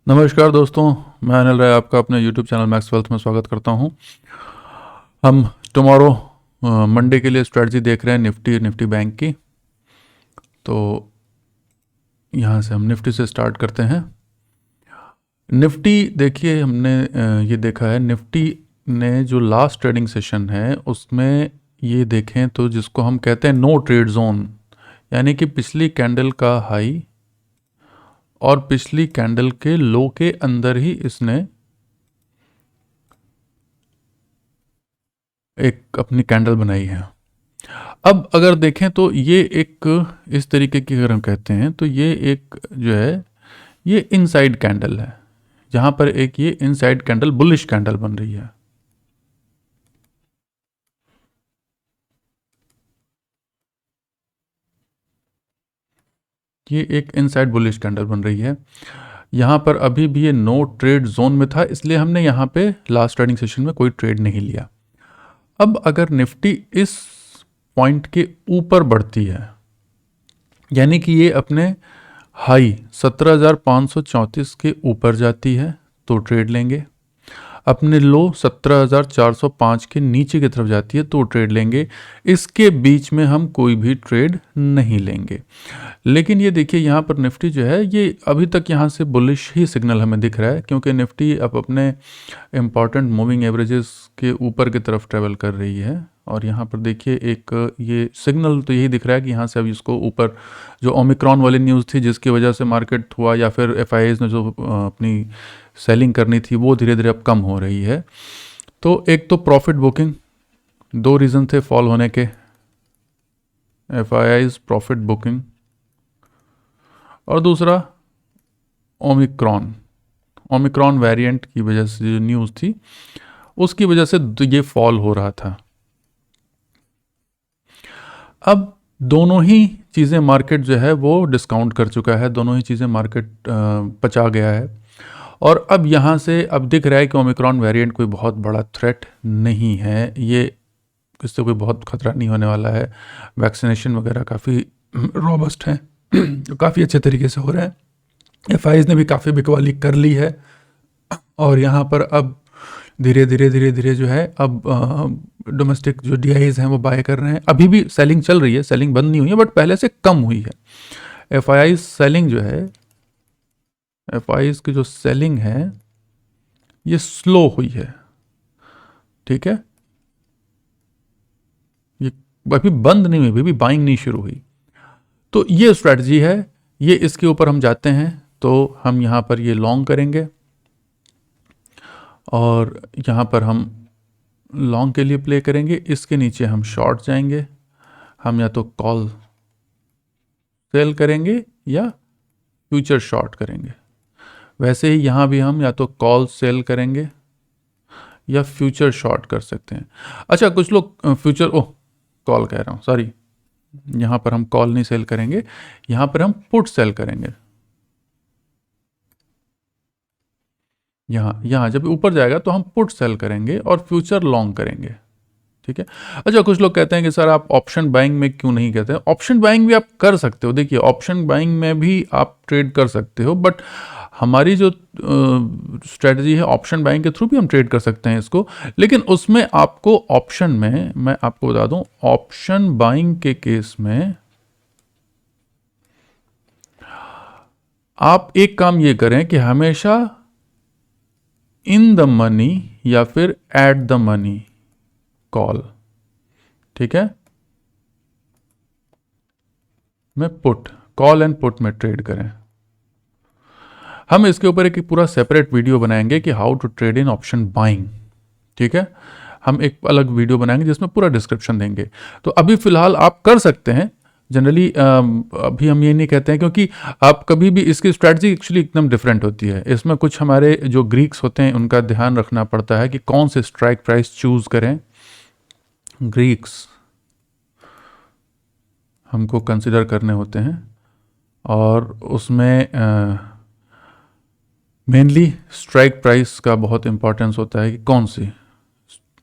नमस्कार दोस्तों, मैं अनिल राय आपका अपने YouTube चैनल मैक्स वेल्थ में स्वागत करता हूं। हम टुमारो मंडे के लिए स्ट्रेटजी देख रहे हैं निफ्टी बैंक की। तो यहां से हम निफ्टी से स्टार्ट करते हैं। निफ्टी देखिए, हमने ये देखा है निफ्टी ने जो लास्ट ट्रेडिंग सेशन है उसमें ये देखें तो जिसको हम कहते हैं नो ट्रेड जोन, यानी कि पिछली कैंडल का हाई और पिछली कैंडल के लो के अंदर ही इसने एक अपनी कैंडल बनाई है। अब अगर देखें तो ये एक इस तरीके की, अगर हम कहते हैं तो ये एक जो है ये इनसाइड कैंडल है, जहां पर एक ये इनसाइड कैंडल बुलिश कैंडल बन रही है। ये एक इनसाइड बुलिश कैंडल बन रही है। यहाँ पर अभी भी ये नो ट्रेड जोन में था, इसलिए हमने यहाँ पे लास्ट ट्रेडिंग सेशन में कोई ट्रेड नहीं लिया। अब अगर निफ्टी इस पॉइंट के ऊपर बढ़ती है, यानी कि ये अपने हाई 17,534 के ऊपर जाती है तो ट्रेड लेंगे, अपने लो 17,405 के नीचे की तरफ जाती है तो ट्रेड लेंगे। इसके बीच में हम कोई भी ट्रेड नहीं लेंगे। लेकिन ये देखिए, यहाँ पर निफ्टी जो है ये अभी तक यहाँ से बुलिश ही सिग्नल हमें दिख रहा है, क्योंकि निफ्टी अब अपने इम्पॉर्टेंट मूविंग एवरेजेस के ऊपर की तरफ ट्रेवल कर रही है। और यहाँ पर देखिए एक ये सिग्नल तो यही दिख रहा है कि यहाँ से अब इसको ऊपर, जो ओमिक्रॉन वाली न्यूज़ थी जिसकी वजह से मार्केट हुआ, या फिर एफआईआईज़ ने जो अपनी सेलिंग करनी थी वो धीरे धीरे अब कम हो रही है। तो एक तो प्रॉफिट बुकिंग, दो रीज़न थे फॉल होने के, एफआईआईज़ प्रॉफिट बुकिंग, और दूसरा ओमिक्रॉन वेरिएंट की वजह से जो न्यूज़ थी उसकी वजह से ये फॉल हो रहा था। अब दोनों ही चीज़ें मार्केट जो है वो डिस्काउंट कर चुका है, दोनों ही चीज़ें मार्केट पचा गया है। और अब यहाँ से अब दिख रहा है कि ओमिक्रॉन वेरिएंट कोई बहुत बड़ा थ्रेट नहीं है, ये इससे कोई बहुत खतरा नहीं होने वाला है। वैक्सीनेशन वगैरह काफ़ी रॉबस्ट हैं, काफ़ी अच्छे तरीके से हो रहे हैं। एफआईआईज़ ने भी काफ़ी बिकवाली कर ली है, और यहाँ पर अब धीरे धीरे जो है अब डोमेस्टिक जो डीआईज हैं वो बाय कर रहे हैं। अभी भी सेलिंग चल रही है, सेलिंग बंद नहीं हुई है, बट पहले से कम हुई है। एफआईआईज़ सेलिंग जो है, एफआईआईज़ की जो सेलिंग है ये स्लो हुई है, ठीक है। ये अभी बंद नहीं हुई, अभी भी बाइंग नहीं शुरू हुई। तो ये स्ट्रेटजी है, ये इसके ऊपर हम जाते हैं तो हम यहाँ पर ये लॉन्ग करेंगे, और यहाँ पर हम लॉन्ग के लिए प्ले करेंगे। इसके नीचे हम शॉर्ट जाएंगे, हम या तो कॉल सेल करेंगे या फ्यूचर शॉर्ट करेंगे। वैसे ही यहाँ भी हम या तो कॉल सेल करेंगे या फ्यूचर शॉर्ट कर सकते हैं। अच्छा, कुछ लोग फ्यूचर कॉल कह रहा हूँ, सॉरी, यहाँ पर हम कॉल नहीं सेल करेंगे, यहाँ पर हम पुट सेल करेंगे। यहाँ जब ऊपर जाएगा तो हम पुट सेल करेंगे और फ्यूचर लॉन्ग करेंगे, ठीक है। अच्छा, कुछ लोग कहते हैं कि सर आप ऑप्शन बाइंग में क्यों नहीं कहते हैं? ऑप्शन बाइंग भी आप कर सकते हो। देखिए, ऑप्शन बाइंग में भी आप ट्रेड कर सकते हो, बट हमारी जो स्ट्रेटजी है ऑप्शन बाइंग के थ्रू भी हम ट्रेड कर सकते हैं इसको। लेकिन उसमें आपको ऑप्शन में, मैं आपको बता दूं, ऑप्शन बाइंग के केस में आप एक काम ये करें कि हमेशा इन द मनी या फिर एट द मनी कॉल, ठीक है, में पुट, कॉल एंड पुट में ट्रेड करें। हम इसके ऊपर एक पूरा सेपरेट वीडियो बनाएंगे कि how to trade in option buying, ठीक है। हम एक अलग वीडियो बनाएंगे जिसमें पूरा डिस्क्रिप्शन देंगे। तो अभी फिलहाल आप कर सकते हैं। जनरली अभी हम ये नहीं कहते हैं, क्योंकि आप कभी भी, इसकी स्ट्रैटेजी एक्चुअली एकदम डिफरेंट होती है। इसमें कुछ हमारे जो ग्रीक्स होते हैं उनका ध्यान रखना पड़ता है कि कौन से स्ट्राइक प्राइस चूज करें। ग्रीक्स हमको कंसिडर करने होते हैं, और उसमें मेनली स्ट्राइक प्राइस का बहुत इंपॉर्टेंस होता है कि कौन सी,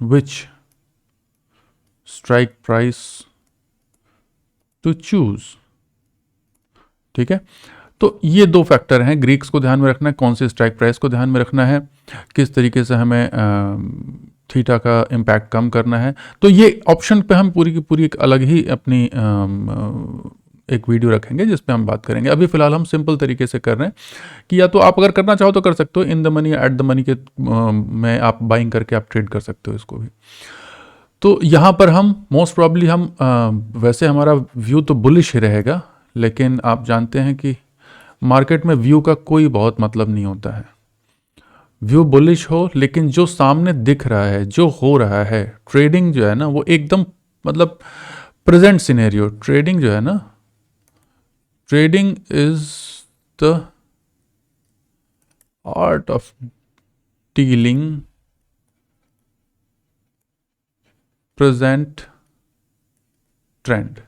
which strike price to choose, ठीक है। तो ये दो फैक्टर हैं, ग्रीक्स को ध्यान में रखना है, कौन से स्ट्राइक प्राइस को ध्यान में रखना है, किस तरीके से हमें थीटा का इम्पैक्ट कम करना है। तो ये ऑप्शन पे हम पूरी की पूरी एक अलग ही अपनी एक वीडियो रखेंगे जिस पे हम बात करेंगे। अभी फिलहाल हम सिंपल तरीके से कर रहे हैं कि या तो आप अगर करना चाहो तो कर सकते हो, in the money at the money के में आप बाइंग करके आप ट्रेड कर सकते हो इसको भी। तो यहाँ पर हम मोस्ट प्रॉब्ली हम वैसे हमारा व्यू तो बुलिश ही रहेगा, लेकिन आप जानते हैं कि मार्केट में व्यू का कोई बहुत मतलब नहीं होता है। व्यू बुलिश हो, लेकिन जो सामने दिख रहा है, जो हो रहा है, ट्रेडिंग जो है ना वो एकदम मतलब प्रेजेंट सिनेरियो, ट्रेडिंग जो है ना, trading is the art of dealing present trend.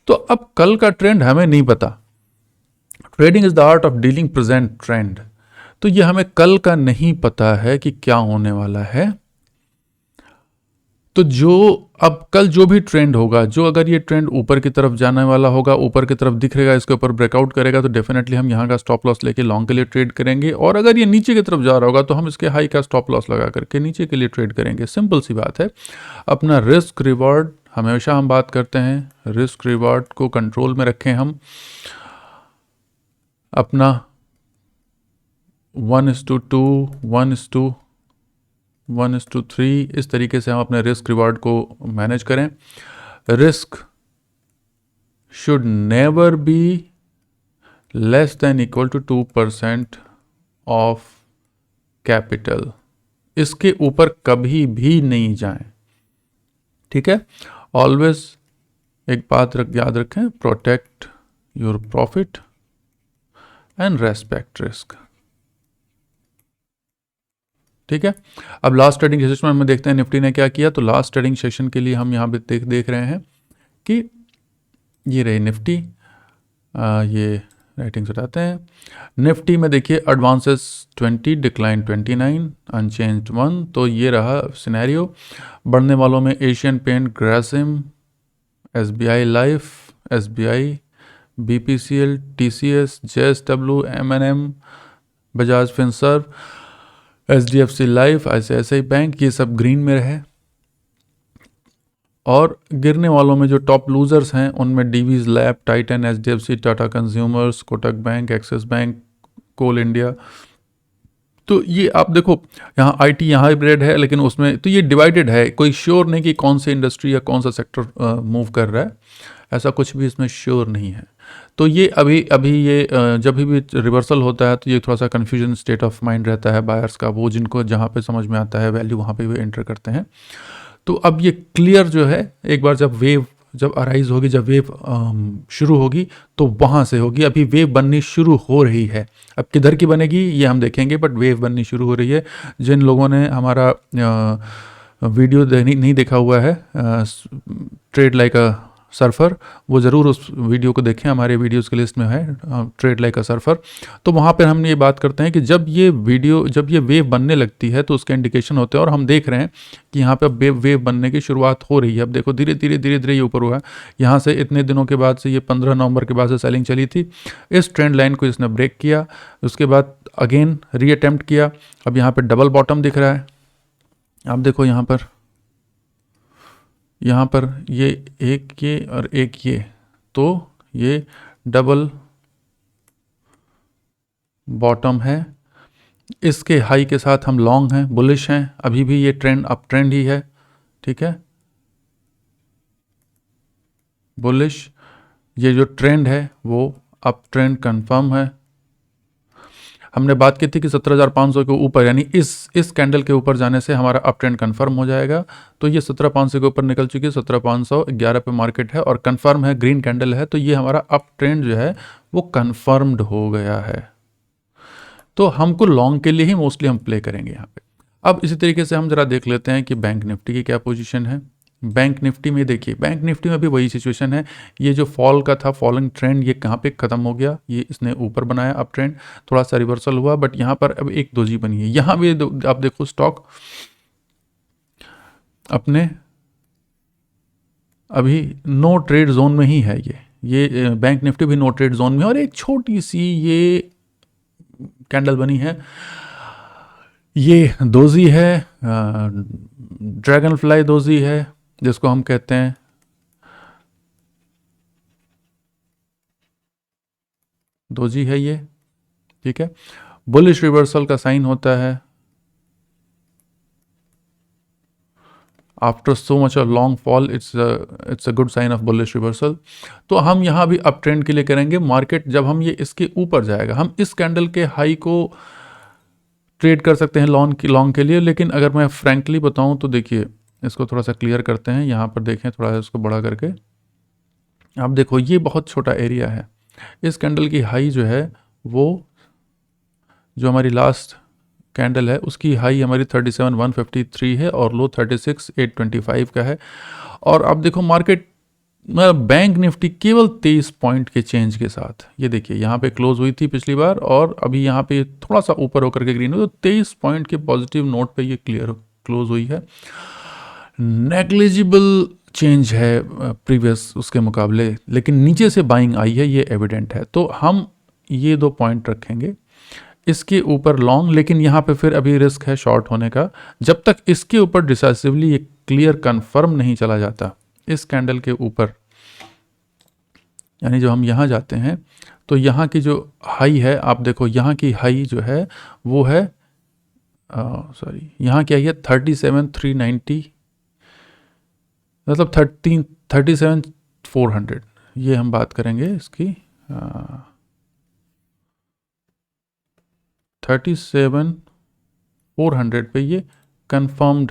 तो अब कल का ट्रेंड हमें नहीं पता, trading is the art of dealing present trend. तो ये हमें कल का नहीं पता है कि क्या होने वाला है। तो जो अब कल जो भी ट्रेंड होगा, जो अगर ये ट्रेंड ऊपर की तरफ जाने वाला होगा, ऊपर की तरफ दिख रहेगा, इसके ऊपर ब्रेकआउट करेगा, तो डेफिनेटली हम यहाँ का स्टॉप लॉस लेके लॉन्ग के लिए ट्रेड करेंगे। और अगर ये नीचे की तरफ जा रहा होगा तो हम इसके हाई का स्टॉप लॉस लगा करके नीचे के लिए ट्रेड करेंगे। सिंपल सी बात है। अपना रिस्क रिवॉर्ड, हमेशा हम बात करते हैं रिस्क रिवॉर्ड को कंट्रोल में रखें हम। अपना 1:2, 1:3 इस तरीके से हम अपने रिस्क रिवॉर्ड को मैनेज करें। Risk should never be less than equal to 2% of capital. इसके ऊपर कभी भी नहीं जाएं, ठीक है। ऑलवेज एक बात याद रखें, protect your profit and respect risk, ठीक है। अब लास्ट ट्रेडिंग सेशन में देखते हैं निफ्टी ने क्या किया। तो लास्ट ट्रेडिंग सेशन के लिए हम यहाँ पे देख रहे हैं कि ये रही निफ्टी। ये राइटिंग्स उठाते हैं। निफ्टी में देखिए एडवांसेस 20, डिक्लाइन 29, अनचेंज्ड 1। तो ये रहा सिनेरियो। बढ़ने वालों में Asian paint, Grasim, SBI life, SBI, BPCL, TCS, JSW, M&M, Bajaj Finserv, HDFC life, ICICI bank, ये सब ग्रीन में रहे। और गिरने वालों में जो टॉप लूजर्स हैं उनमें DV's lab, Titan, HDFC, Tata consumers, Kotak bank, Axis bank, Coal India. तो ये आप देखो यहाँ IT यहाँ रेड है, लेकिन उसमें तो ये डिवाइडेड है, कोई श्योर नहीं कि कौन सी इंडस्ट्री या कौन सा सेक्टर मूव कर रहा है, ऐसा कुछ भी इसमें श्योर नहीं है। तो ये अभी ये जब भी रिवर्सल होता है तो ये थोड़ा सा कन्फ्यूजन स्टेट ऑफ माइंड रहता है बायर्स का, वो जिनको जहाँ पे समझ में आता है वैल्यू वहाँ पे वो एंटर करते हैं। तो अब ये क्लियर जो है, एक बार जब अराइज होगी, जब वेव शुरू होगी तो वहाँ से होगी। अभी वेव बननी शुरू हो रही है, अब किधर की बनेगी ये हम देखेंगे, बट वेव बननी शुरू हो रही है। जिन लोगों ने हमारा वीडियो नहीं देखा हुआ है, ट्रेड लाइक अ सर्फर, वो ज़रूर उस वीडियो को देखें, हमारे वीडियोज़ की लिस्ट में है ट्रेड लाइक अ सर्फर। तो वहाँ पर हम ये बात करते हैं कि जब ये वेव बनने लगती है तो उसके इंडिकेशन होते हैं, और हम देख रहे हैं कि यहाँ पे अब वेव बनने की शुरुआत हो रही है। अब देखो धीरे धीरे ये ऊपर हुआ है। यहाँ से इतने दिनों के बाद से, ये 15 नवंबर के बाद से सेलिंग चली थी, इस ट्रेंड लाइन को इसने ब्रेक किया, उसके बाद अगेन रीअटेम्प्ट किया। अब यहाँ पर डबल बॉटम दिख रहा है, आप देखो यहाँ पर ये एक ये और एक ये, तो ये डबल बॉटम है। इसके हाई के साथ हम लॉन्ग हैं, बुलिश हैं, अभी भी ये ट्रेंड अप ट्रेंड ही है, ठीक है, बुलिश। ये जो ट्रेंड है वो अप ट्रेंड कंफर्म है। हमने बात की थी कि 17,500 के ऊपर, यानी इस कैंडल के ऊपर जाने से हमारा अप ट्रेंड कन्फर्म हो जाएगा। तो ये 17,500 के ऊपर निकल चुकी है, 17,511 पे मार्केट है और कन्फर्म है, ग्रीन कैंडल है। तो ये हमारा अप ट्रेंड जो है वो कन्फर्म्ड हो गया है। तो हमको लॉन्ग के लिए ही मोस्टली हम प्ले करेंगे यहाँ पे। अब इसी तरीके से हम जरा देख लेते हैं कि बैंक निफ्टी की क्या पोजीशन है। बैंक निफ्टी में देखिए, बैंक निफ्टी में भी वही सिचुएशन है। ये जो फॉल का था, फॉलिंग ट्रेंड, ये कहाँ पे ख़त्म हो गया, ये इसने ऊपर बनाया अप ट्रेंड, थोड़ा सा रिवर्सल हुआ, बट यहाँ पर अब एक दोजी बनी है। यहाँ भी आप देखो स्टॉक अपने अभी नो ट्रेड जोन में ही है। ये ये बैंक निफ्टी भी नो ट्रेड जोन में है और एक छोटी सी ये कैंडल बनी है, ये दोजी है, ड्रैगन फ्लाई दोजी है जिसको हम कहते हैं, दोजी है ये, ठीक है। बुलिश रिवर्सल का साइन होता है after so much a long fall, it's a good sign of bullish reversal. तो हम यहाँ भी अप ट्रेंड के लिए करेंगे। मार्केट जब हम ये इसके ऊपर जाएगा, हम इस कैंडल के हाई को ट्रेड कर सकते हैं लॉन्ग के लिए। लेकिन अगर मैं फ्रैंकली बताऊं तो देखिए, इसको थोड़ा सा क्लियर करते हैं, यहाँ पर देखें थोड़ा सा इसको बड़ा करके, आप देखो ये बहुत छोटा एरिया है। इस कैंडल की हाई जो है वो, जो हमारी लास्ट कैंडल है उसकी हाई हमारी 37,153 है और लो 36,825 का है। और अब देखो मार्केट बैंक निफ्टी केवल 23 पॉइंट के चेंज के साथ, ये देखिए यहाँ पे क्लोज हुई थी पिछली बार और अभी यहाँ पे थोड़ा सा ऊपर होकर के ग्रीन हुई, तो 23 पॉइंट के पॉजिटिव नोट पे ये क्लियर क्लोज हुई है। नेग्लिजिबल चेंज है प्रीवियस उसके मुकाबले, लेकिन नीचे से बाइंग आई है, ये एविडेंट है। तो हम ये 2 पॉइंट रखेंगे, इसके ऊपर लॉन्ग, लेकिन यहाँ पे फिर अभी रिस्क है शॉर्ट होने का। जब तक इसके ऊपर डिसाइसिवली ये क्लियर कंफर्म नहीं चला जाता इस कैंडल के ऊपर, यानी जो हम यहाँ जाते हैं तो यहाँ की जो हाई है, आप देखो यहाँ की हाई जो है वो है सॉरी यहाँ क्या है 37,390, मतलब 37,400, ये हम बात करेंगे इसकी 37,400 पे ये कंफर्म्ड,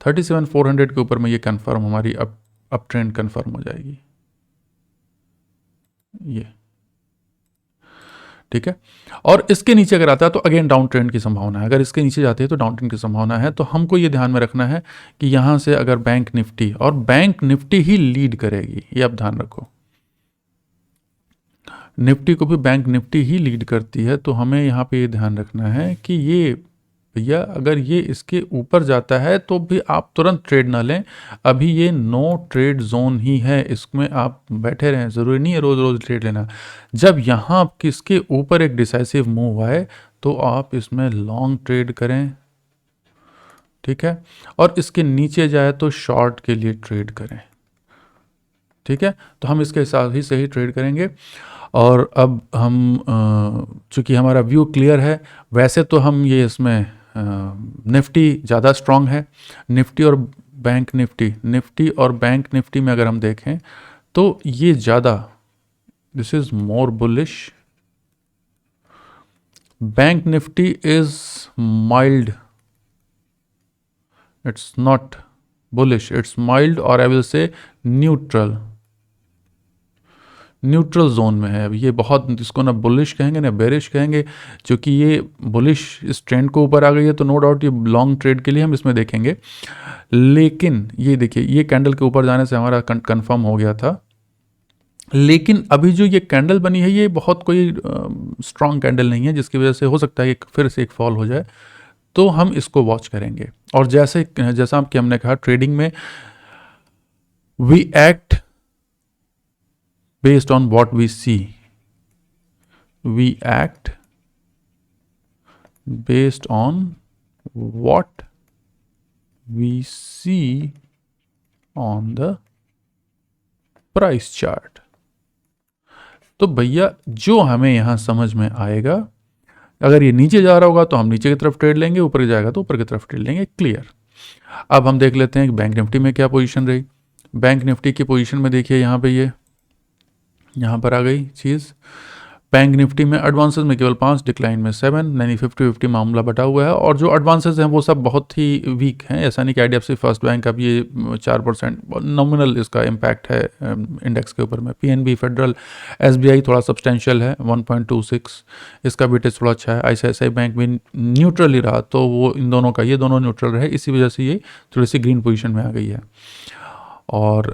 37,400 के ऊपर में ये कंफर्म हमारी अप ट्रेंड कंफर्म हो जाएगी, ये ठीक है। और इसके नीचे अगर आता है तो अगेन डाउन ट्रेंड की संभावना है। अगर इसके नीचे जाते हैं तो डाउन ट्रेंड की संभावना है। तो हमको ये ध्यान में रखना है कि यहाँ से अगर बैंक निफ्टी, और बैंक निफ्टी ही लीड करेगी, ये आप ध्यान रखो, निफ्टी को भी बैंक निफ्टी ही लीड करती है। तो हमें यहाँ पे ये ध्यान रखना है कि ये भैया अगर ये इसके ऊपर जाता है तो भी आप तुरंत ट्रेड ना लें, अभी ये नो ट्रेड जोन ही है, इसमें आप बैठे रहें, ज़रूरी नहीं है रोज़ रोज़ ट्रेड लेना। जब यहाँ किसके ऊपर एक डिसाइसिव मूव आए तो आप इसमें लॉन्ग ट्रेड करें, ठीक है, और इसके नीचे जाए तो शॉर्ट के लिए ट्रेड करें, ठीक है। तो हम इसके हिसाब ही से ही ट्रेड करेंगे। और अब हम चूँकि हमारा व्यू क्लियर है, वैसे तो हम ये इसमें निफ्टी ज़्यादा स्ट्रॉन्ग है, निफ्टी और बैंक निफ्टी में अगर हम देखें तो ये ज़्यादा, this is more bullish, bank Nifty is mild, it's not bullish, it's mild, और I will say neutral zone में है। अब ये बहुत, इसको ना बुलिश कहेंगे ना बेरिश कहेंगे, क्योंकि ये बुलिश इस ट्रेंड को ऊपर आ गई है तो नो डाउट ये लॉन्ग ट्रेड के लिए हम इसमें देखेंगे। लेकिन ये देखिए, ये कैंडल के ऊपर जाने से हमारा कंफर्म हो गया था, लेकिन अभी जो ये कैंडल बनी है ये बहुत कोई स्ट्रॉन्ग कैंडल नहीं है, जिसकी वजह से हो सकता है कि फिर से एक फॉल हो जाए। तो हम इसको वॉच करेंगे। और जैसा कि हमने कहा, ट्रेडिंग में we act based on what we see, we act based on what we see on the price chart। तो भैया जो हमें यहाँ समझ में आएगा, अगर ये नीचे जा रहा होगा तो हम नीचे की तरफ ट्रेड लेंगे, ऊपर जाएगा तो ऊपर की तरफ ट्रेड लेंगे, क्लियर। अब हम देख लेते हैं कि बैंक निफ्टी में क्या पोजीशन रही। बैंक निफ्टी की पोजीशन में देखिए, यहाँ पे ये यहाँ पर आ गई चीज़। बैंक निफ्टी में एडवांसेस में केवल 5, डिक्लाइन में 7, यानी 50-50 मामला बटा हुआ है। और जो एडवांसेस हैं वो सब बहुत ही वीक हैं। ऐसा नहीं कि IDFC फर्स्ट बैंक अब ये 4% नॉमिनल इसका इम्पैक्ट है इंडेक्स के ऊपर में। PNB, फेडरल, SBI थोड़ा सब्सटेंशियल है 1.26, इसका वेटेज थोड़ा अच्छा है। ICICI बैंक भी न्यूट्रल ही रहा, तो वो इन दोनों का, ये दोनों न्यूट्रल रहे, इसी वजह से ये थोड़ी सी ग्रीन पोजिशन में आ गई है। और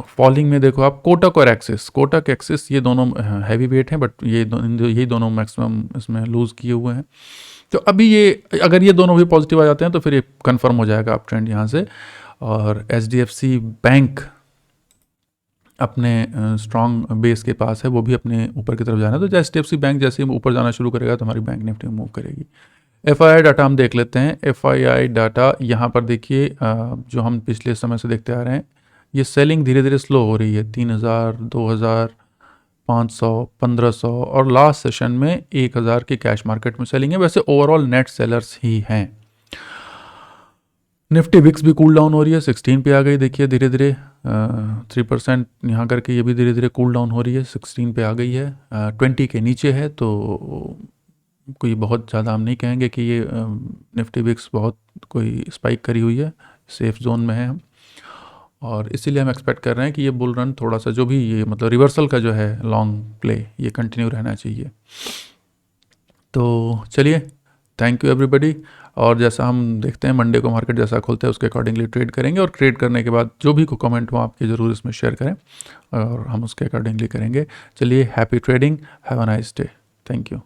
फॉलिंग में देखो आप, कोटक और एक्सिस ये दोनों हैवी वेट हैं, बट यही दोनों मैक्सिमम इसमें लूज़ किए हुए हैं। तो अभी ये, अगर ये दोनों भी पॉजिटिव आ जाते हैं तो फिर ये कंफर्म हो जाएगा अप ट्रेंड यहाँ से। और एचडीएफसी बैंक अपने स्ट्रॉन्ग बेस के पास है, वो भी अपने ऊपर की तरफ जाना है। तो जैसे एचडीएफसी बैंक जैसे ही ऊपर जाना शुरू करेगा तो हमारी बैंक निफ्टी मूव करेगी। एफआईआई डाटा हम देख लेते हैं। एफआईआई डाटा यहाँ पर देखिए, जो हम पिछले समय से देखते आ रहे हैं, ये सेलिंग धीरे धीरे स्लो हो रही है। 3000, 2000, 500, 1500 और लास्ट सेशन में 1000 की कैश मार्केट में सेलिंग है। वैसे ओवरऑल नेट सेलर्स ही हैं। निफ्टी विक्स भी कूल डाउन हो रही है, 16 पे आ गई। देखिए धीरे धीरे 3% यहाँ करके ये भी धीरे धीरे कूल डाउन हो रही है, 16 पे आ गई है। 20 के नीचे है, तो कोई बहुत ज़्यादा हम नहीं कहेंगे कि ये निफ्टी विक्स बहुत कोई स्पाइक करी हुई है, सेफ जोन में है हम। और इसीलिए हम एक्सपेक्ट कर रहे हैं कि ये बुल रन थोड़ा सा जो भी ये मतलब रिवर्सल का जो है लॉन्ग प्ले, ये कंटिन्यू रहना चाहिए। तो चलिए, थैंक यू एवरीबॉडी। और जैसा हम देखते हैं मंडे को मार्केट जैसा खोलता है उसके अकॉर्डिंगली ट्रेड करेंगे, और ट्रेड करने के बाद जो भी कमेंट हो आपके ज़रूर इसमें शेयर करें और हम उसके अकॉर्डिंगली करेंगे। चलिए, happy trading, have a nice day, thank you.